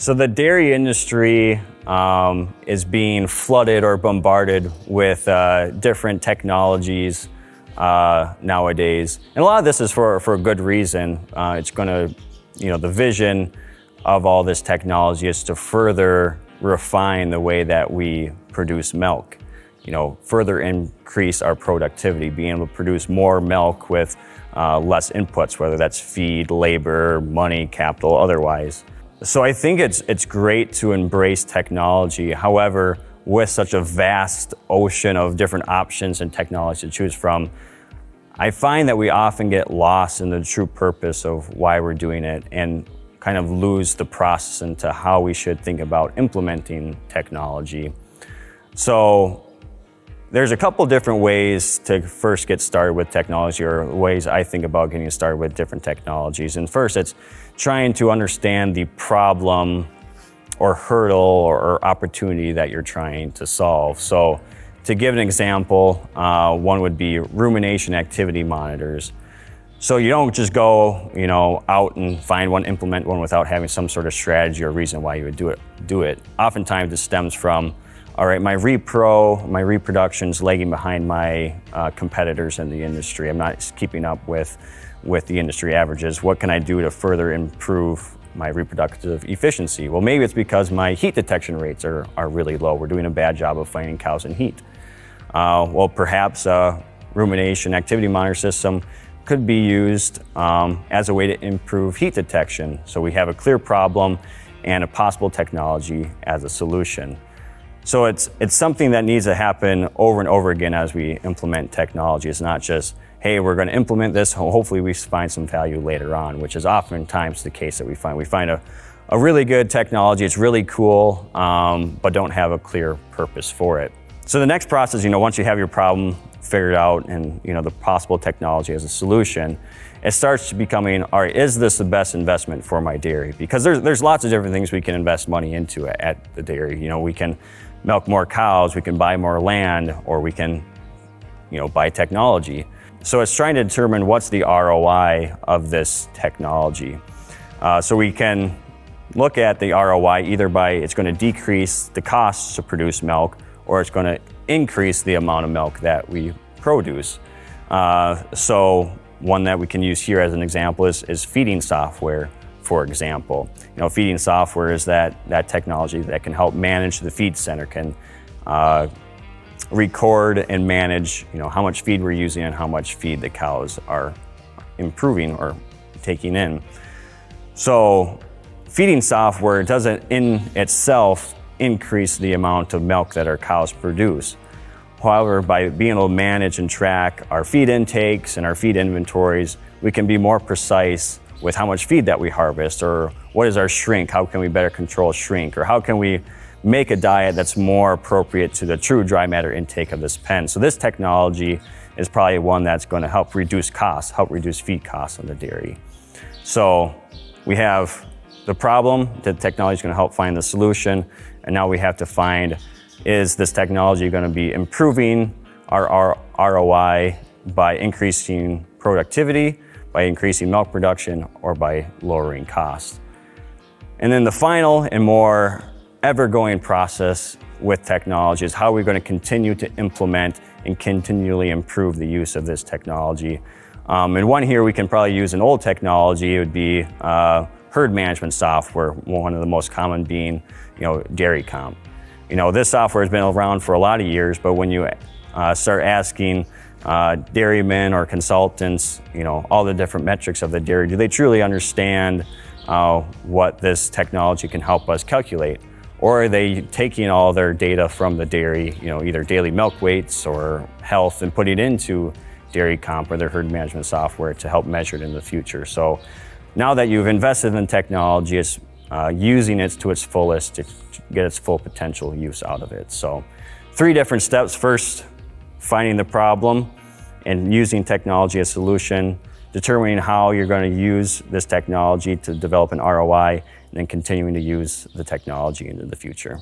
So the dairy industry is being flooded or bombarded with different technologies nowadays. And a lot of this is for a good reason. It's going to, the vision of all this technology is to further refine the way that we produce milk. Further increase our productivity, being able to produce more milk with less inputs, whether that's feed, labor, money, capital, otherwise. So I think it's great to embrace technology. However, with such a vast ocean of different options and technology to choose from, I find that we often get lost in the true purpose of why we're doing it and kind of lose the process into how we should think about implementing technology. So there's a couple different ways to first get started with technology, or ways I think about getting started with different technologies. And first, it's trying to understand the problem or hurdle or opportunity that you're trying to solve. So to give an example, one would be rumination activity monitors. So you don't just go, out and find one, implement one without having some sort of strategy or reason why you would do it. Oftentimes this stems from, all right, my reproduction's lagging behind my competitors in the industry. I'm not keeping up with the industry averages. What can I do to further improve my reproductive efficiency? Well, maybe it's because my heat detection rates are really low. We're doing a bad job of finding cows in heat. Well, perhaps a rumination activity monitor system could be used as a way to improve heat detection. So we have a clear problem and a possible technology as a solution. So it's something that needs to happen over and over again as we implement technology. It's not just, hey, we're going to implement this, hopefully we find some value later on, which is oftentimes the case that we find. We find a really good technology, it's really cool, but don't have a clear purpose for it. So the next process, once you have your problem figured out and the possible technology as a solution, it starts becoming, all right, is this the best investment for my dairy? Because there's lots of different things we can invest money into at the dairy. We can milk more cows, we can buy more land, or we can, buy technology. So it's trying to determine what's the ROI of this technology. So we can look at the ROI either by it's going to decrease the costs to produce milk, or it's going to increase the amount of milk that we produce. So one that we can use here as an example is feeding software, for example. Feeding software is that technology that can help manage the feed center, can record and manage how much feed we're using and how much feed the cows are improving or taking in. So feeding software doesn't in itself increase the amount of milk that our cows produce. However, by being able to manage and track our feed intakes and our feed inventories, we can be more precise with how much feed that we harvest, or what is our shrink, how can we better control shrink, or how can we make a diet that's more appropriate to the true dry matter intake of this pen. So this technology is probably one that's going to help reduce costs, help reduce feed costs on the dairy. So we have the problem, the technology is going to help find the solution, and now we have to find, is this technology going to be improving our ROI by increasing productivity, by increasing milk production, or by lowering costs? And then the final and more ever-going process with technology is how we're going to continue to implement and continually improve the use of this technology. And one here we can probably use an old technology. It would be herd management software, one of the most common being dairy comp. This software has been around for a lot of years, but when you start asking dairymen or consultants, all the different metrics of the dairy, do they truly understand what this technology can help us calculate? Or are they taking all their data from the dairy, either daily milk weights or health, and putting it into dairy comp or their herd management software to help measure it in the future? So now that you've invested in technology, it's using it to its fullest to get its full potential use out of it. So 3 different steps. First, finding the problem and using technology as a solution, determining how you're going to use this technology to develop an ROI, and then continuing to use the technology into the future.